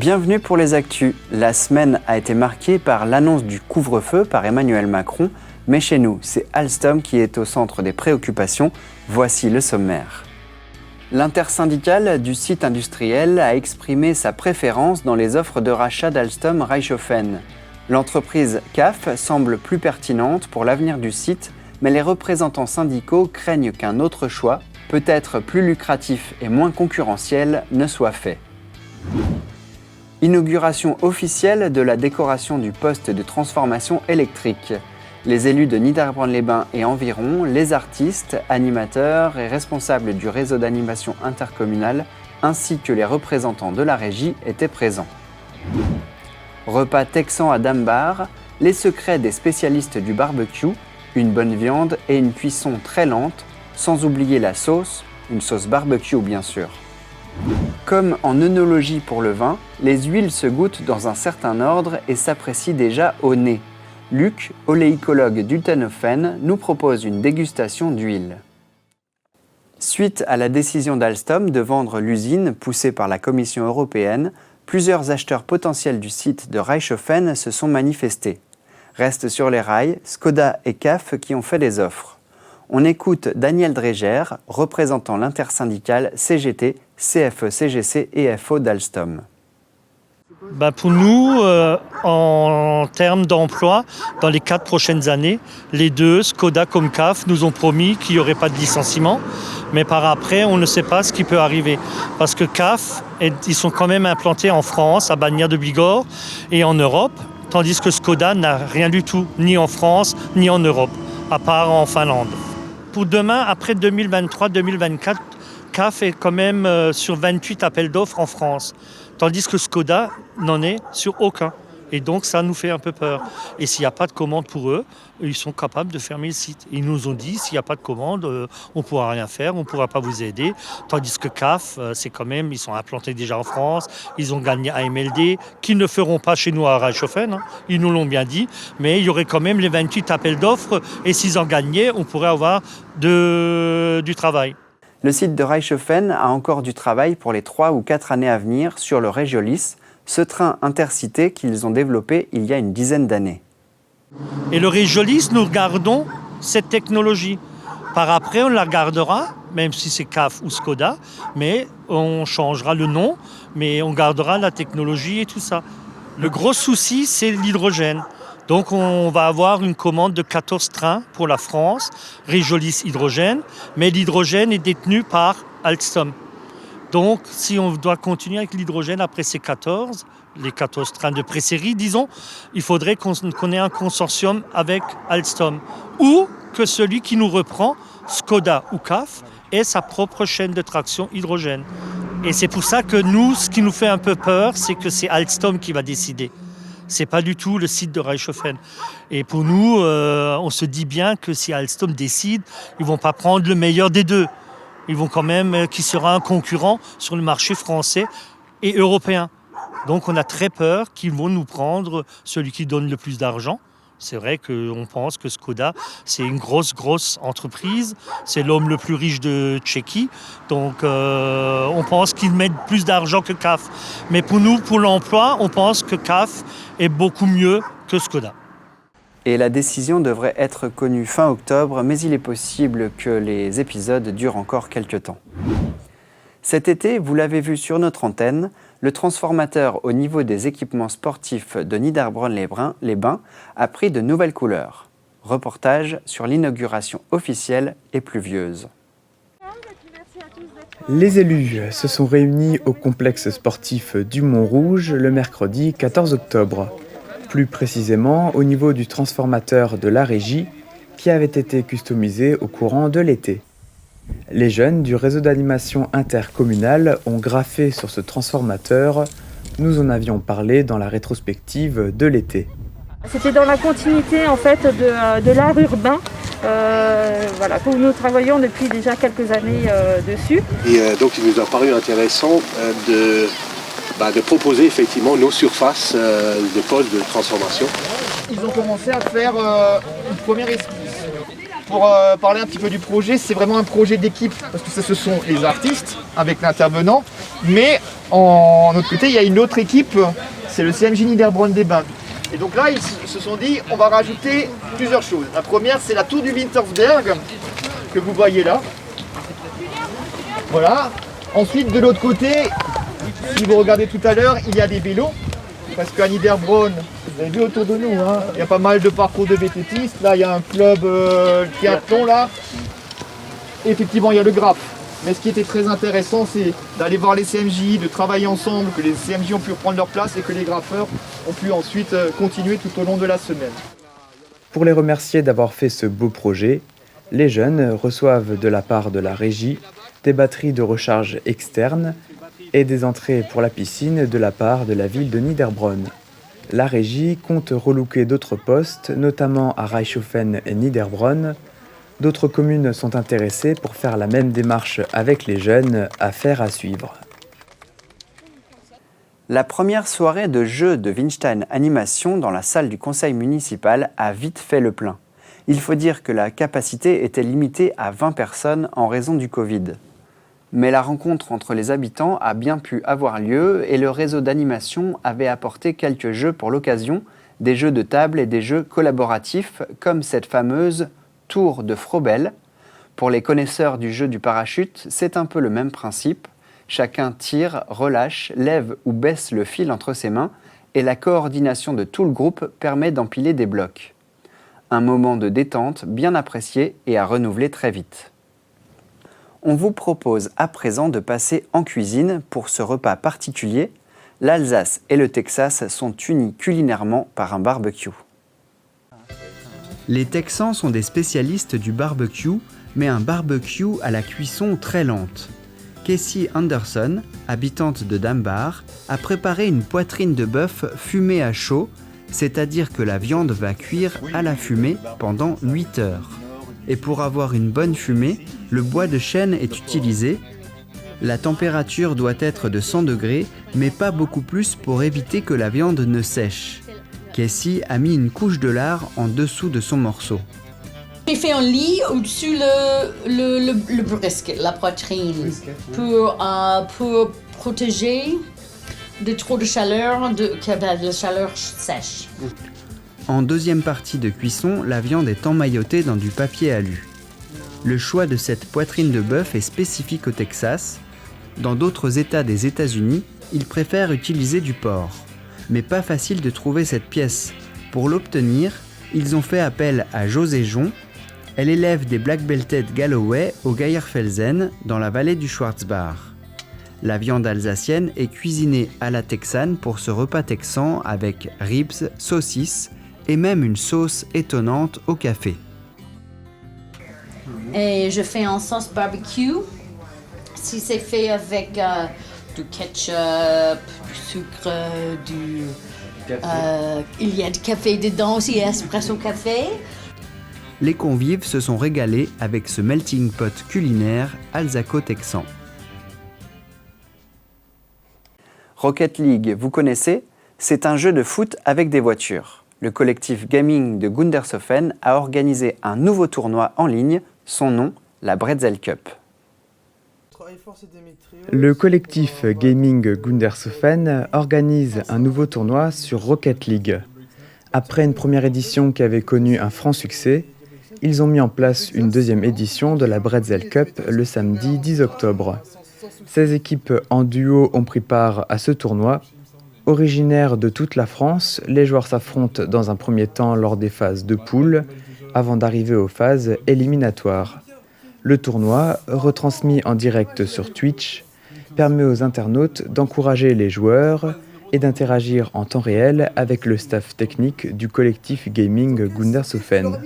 Bienvenue pour les actus. La semaine a été marquée par l'annonce du couvre-feu par Emmanuel Macron, mais chez nous, c'est Alstom qui est au centre des préoccupations. Voici le sommaire. L'intersyndicale du site industriel a exprimé sa préférence dans les offres de rachat d'Alstom Reichshoffen. L'entreprise CAF semble plus pertinente pour l'avenir du site, mais les représentants syndicaux craignent qu'un autre choix, peut-être plus lucratif et moins concurrentiel, ne soit fait. Inauguration officielle de la décoration du poste de transformation électrique. Les élus de Niederbronn-les-Bains et environ, les artistes, animateurs et responsables du réseau d'animation intercommunal, ainsi que les représentants de la régie étaient présents. Repas texan à Dambar, les secrets des spécialistes du barbecue, une bonne viande et une cuisson très lente, sans oublier la sauce, une sauce barbecue bien sûr. Comme en œnologie pour le vin, les huiles se goûtent dans un certain ordre et s'apprécient déjà au nez. Luc, oléicologue d'Ultenhofen, nous propose une dégustation d'huile. Suite à la décision d'Alstom de vendre l'usine poussée par la Commission européenne, plusieurs acheteurs potentiels du site de Reichshoffen se sont manifestés. Restent sur les rails Skoda et CAF qui ont fait les offres. On écoute Daniel Dreger, représentant l'intersyndicale CGT, CFE-CGC et FO d'Alstom. Pour nous, en termes d'emploi, dans les 4 prochaines années, les deux, Skoda comme CAF, nous ont promis qu'il n'y aurait pas de licenciement. Mais par après, on ne sait pas ce qui peut arriver. Parce que CAF, ils sont quand même implantés en France, à Bagnères de Bigorre et en Europe, tandis que Skoda n'a rien du tout, ni en France, ni en Europe, à part en Finlande. Pour demain, après 2023-2024, CAF est quand même sur 28 appels d'offres en France, tandis que Skoda n'en est sur aucun. Et donc ça nous fait un peu peur. Et s'il n'y a pas de commande pour eux, ils sont capables de fermer le site. Ils nous ont dit, s'il n'y a pas de commande, on ne pourra rien faire, on ne pourra pas vous aider. Tandis que CAF, c'est quand même, ils sont implantés déjà en France, ils ont gagné AMLD, qu'ils ne feront pas chez nous à Reichshoffen, ils nous l'ont bien dit, mais il y aurait quand même les 28 appels d'offres, et s'ils en gagnaient, on pourrait avoir du travail. Le site de Reichshoffen a encore du travail pour les 3 ou 4 années à venir sur le Regiolis, ce train intercité qu'ils ont développé il y a une dizaine d'années. Et le Regiolis, nous gardons cette technologie. Par après, on la gardera, même si c'est CAF ou Skoda, mais on changera le nom, mais on gardera la technologie et tout ça. Le gros souci, c'est l'hydrogène. Donc on va avoir une commande de 14 trains pour la France, Regiolis hydrogène, mais l'hydrogène est détenu par Alstom. Donc si on doit continuer avec l'hydrogène après ces 14, les 14 trains de pré-série, disons, il faudrait qu'on ait un consortium avec Alstom. Ou que celui qui nous reprend, Skoda ou CAF, ait sa propre chaîne de traction hydrogène. Et c'est pour ça que nous, ce qui nous fait un peu peur, c'est que c'est Alstom qui va décider. C'est pas du tout le site de Reichshoffen. Et pour nous, on se dit bien que si Alstom décide, ils vont pas prendre le meilleur des deux. Ils vont quand même, qui sera un concurrent sur le marché français et européen. Donc on a très peur qu'ils vont nous prendre celui qui donne le plus d'argent. C'est vrai qu'on pense que Skoda, c'est une grosse entreprise. C'est l'homme le plus riche de Tchéquie. Donc on pense qu'ils mettent plus d'argent que CAF. Mais pour nous, pour l'emploi, on pense que CAF est beaucoup mieux que Skoda. Et la décision devrait être connue fin octobre, mais il est possible que les épisodes durent encore quelques temps. Cet été, vous l'avez vu sur notre antenne, le transformateur au niveau des équipements sportifs de Niederbronn-les-Bains a pris de nouvelles couleurs. Reportage sur l'inauguration officielle et pluvieuse. Les élus se sont réunis au complexe sportif du Mont-Rouge le mercredi 14 octobre. Plus précisément au niveau du transformateur de la régie qui avait été customisé au courant de l'été. Les jeunes du réseau d'animation intercommunal ont graffé sur ce transformateur. Nous en avions parlé dans la rétrospective de l'été. C'était dans la continuité en fait de l'art urbain, où nous travaillons depuis déjà quelques années dessus. Et donc il nous a paru intéressant de proposer effectivement nos surfaces de postes de transformation. Ils ont commencé à faire une première esquisse. Pour parler un petit peu du projet, c'est vraiment un projet d'équipe, parce que ce sont les artistes avec l'intervenant, mais en autre côté, il y a une autre équipe, c'est le CMJ Niederbronn-les-Bains. Et donc là, ils se sont dit, on va rajouter plusieurs choses. La première, c'est la tour du Wintersberg, que vous voyez là. Voilà. Ensuite, de l'autre côté, si vous regardez tout à l'heure, il y a des vélos. Parce qu'à Niederbronn, vous avez vu autour de nous, hein, il y a pas mal de parcours de vététistes. Là, il y a un club triathlon là. Et effectivement, il y a le Graph. Mais ce qui était très intéressant, c'est d'aller voir les CMJ, de travailler ensemble, que les CMJ ont pu prendre leur place et que les graffeurs ont pu ensuite continuer tout au long de la semaine. Pour les remercier d'avoir fait ce beau projet, les jeunes reçoivent de la part de la régie des batteries de recharge externes et des entrées pour la piscine de la part de la ville de Niederbronn. La régie compte relooker d'autres postes, notamment à Reichshofen et Niederbronn. D'autres communes sont intéressées pour faire la même démarche avec les jeunes, affaire à suivre. La première soirée de jeux de Windstein Animation dans la salle du conseil municipal a vite fait le plein. Il faut dire que la capacité était limitée à 20 personnes en raison du Covid. Mais la rencontre entre les habitants a bien pu avoir lieu et le réseau d'animation avait apporté quelques jeux pour l'occasion, des jeux de table et des jeux collaboratifs comme cette fameuse Tour de Frobel. Pour les connaisseurs du jeu du parachute, c'est un peu le même principe. Chacun tire, relâche, lève ou baisse le fil entre ses mains et la coordination de tout le groupe permet d'empiler des blocs. Un moment de détente bien apprécié et à renouveler très vite. On vous propose à présent de passer en cuisine pour ce repas particulier. L'Alsace et le Texas sont unis culinairement par un barbecue. Les Texans sont des spécialistes du barbecue, mais un barbecue à la cuisson très lente. Casey Anderson, habitante de Dunbar, a préparé une poitrine de bœuf fumée à chaud, c'est-à-dire que la viande va cuire à la fumée pendant 8 heures. Et pour avoir une bonne fumée, le bois de chêne est utilisé. La température doit être de 100 degrés, mais pas beaucoup plus pour éviter que la viande ne sèche. Casey a mis une couche de lard en dessous de son morceau. J'ai fait un lit au-dessus le brisket, la poitrine, pour protéger de trop de chaleur, que la chaleur sèche. En deuxième partie de cuisson, la viande est emmaillotée dans du papier alu. Le choix de cette poitrine de bœuf est spécifique au Texas. Dans d'autres États des États-Unis, ils préfèrent utiliser du porc. Mais pas facile de trouver cette pièce. Pour l'obtenir, ils ont fait appel à José Jon. Elle élève des Black Belted Galloway au Geierfelsen, dans la vallée du Schwarzbach. La viande alsacienne est cuisinée à la texane pour ce repas texan avec ribs, saucisses et même une sauce étonnante au café. Et je fais en sauce barbecue. Si c'est fait avec du ketchup, du sucre, il y a du café dedans aussi, espresso café. Les convives se sont régalés avec ce melting pot culinaire alsaco-texan. Rocket League, vous connaissez ? C'est un jeu de foot avec des voitures. Le collectif gaming de Gundershofen a organisé un nouveau tournoi en ligne, son nom, la Bretzel Cup. Le collectif gaming Gundershofen organise un nouveau tournoi sur Rocket League. Après une première édition qui avait connu un franc succès, ils ont mis en place une deuxième édition de la Bretzel Cup le samedi 10 octobre. 16 équipes en duo ont pris part à ce tournoi. Originaires de toute la France, les joueurs s'affrontent dans un premier temps lors des phases de poule, avant d'arriver aux phases éliminatoires. Le tournoi, retransmis en direct sur Twitch, permet aux internautes d'encourager les joueurs et d'interagir en temps réel avec le staff technique du collectif gaming Gundershofen.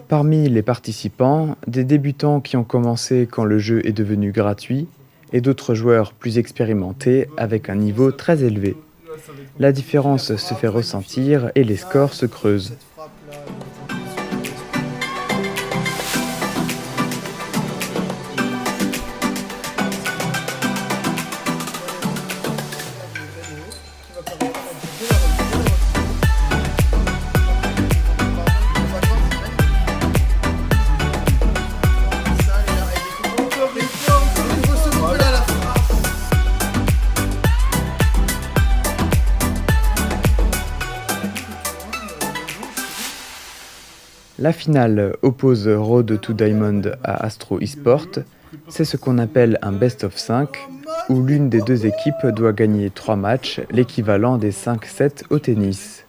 Parmi les participants, des débutants qui ont commencé quand le jeu est devenu gratuit et d'autres joueurs plus expérimentés avec un niveau très élevé. La différence se fait ressentir et les scores se creusent. La finale oppose Road to Diamond à Astro eSport. C'est ce qu'on appelle un best of 5, où l'une des deux équipes doit gagner 3 matchs, l'équivalent des 5 sets au tennis.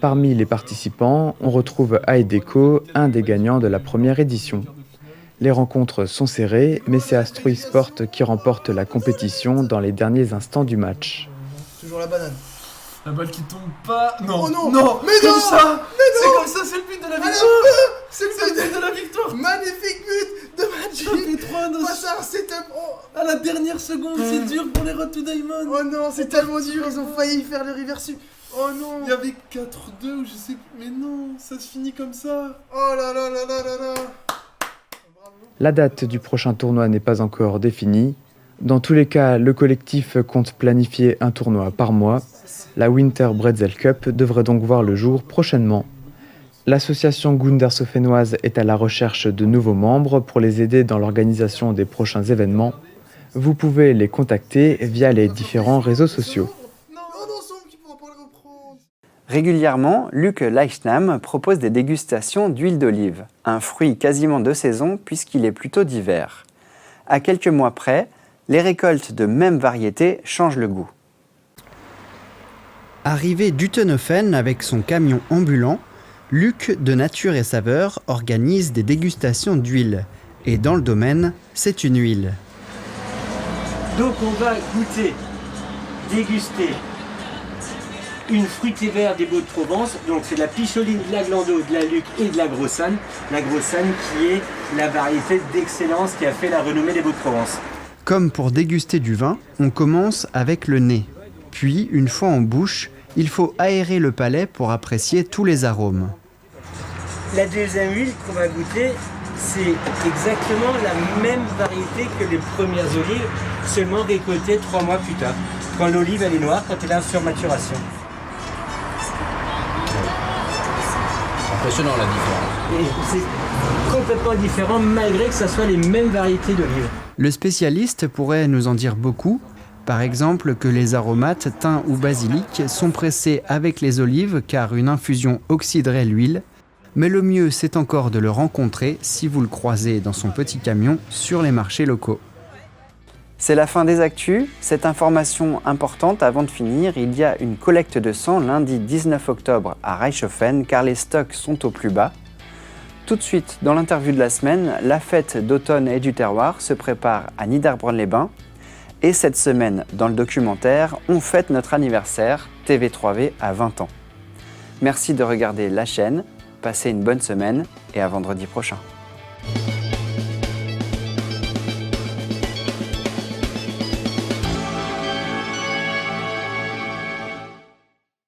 Parmi les participants, on retrouve Aideco, un des gagnants de la première édition. Les rencontres sont serrées, mais c'est Astro eSport qui remporte la compétition dans les derniers instants du match. Toujours la banane. La balle qui tombe pas. Non, Oh non, non, mais comme non, ça. mais C'est non. comme ça, c'est le but de la Allez, victoire. c'est le but de la victoire. Magnifique but de Magic. Ça fait 3-9. Passe à un setup. Oh. À la dernière seconde, c'est dur pour les Road to Diamond. Oh non, c'est tellement dur, ils ont failli faire le reverse. Oh non. Il y avait 4-2 ou je sais plus. Mais non, ça se finit comme ça. Oh là là là là là là. La date du prochain tournoi n'est pas encore définie. Dans tous les cas, le collectif compte planifier un tournoi par mois. La Winter Bretzel Cup devrait donc voir le jour prochainement. L'association Gundershoffenoise est à la recherche de nouveaux membres pour les aider dans l'organisation des prochains événements. Vous pouvez les contacter via les différents réseaux sociaux. Non, non, Sombre qui pourra pas le reprendre. Régulièrement, Luc Leichnam propose des dégustations d'huile d'olive, un fruit quasiment de saison puisqu'il est plutôt d'hiver. À quelques mois près, les récoltes de même variété changent le goût. Arrivé d'Utenhofen avec son camion ambulant, Luc de Nature et Saveur organise des dégustations d'huile. Et dans le domaine, c'est une huile. Donc on va goûter, déguster une fruitée verte des Baux-de-Provence. Donc c'est de la picholine, de la glando, de la luc et de la grossane. La grossane qui est la variété d'excellence qui a fait la renommée des Baux-de-Provence. Comme pour déguster du vin, on commence avec le nez. Puis, une fois en bouche, il faut aérer le palais pour apprécier tous les arômes. La deuxième huile qu'on va goûter, c'est exactement la même variété que les premières olives, seulement récoltées 3 mois plus tard. Quand l'olive elle est noire, quand elle est en surmaturation. Impressionnant la différence. Et c'est complètement différent malgré que ce soit les mêmes variétés d'olives. Le spécialiste pourrait nous en dire beaucoup. Par exemple que les aromates thym ou basilic sont pressés avec les olives car une infusion oxyderait l'huile. Mais le mieux c'est encore de le rencontrer si vous le croisez dans son petit camion sur les marchés locaux. C'est la fin des actus. Cette information importante avant de finir, il y a une collecte de sang lundi 19 octobre à Reichshofen car les stocks sont au plus bas. Tout de suite, dans l'interview de la semaine, la fête d'automne et du terroir se prépare à Niederbronn-les-Bains. Et cette semaine, dans le documentaire, on fête notre anniversaire, TV3V à 20 ans. Merci de regarder la chaîne, passez une bonne semaine et à vendredi prochain.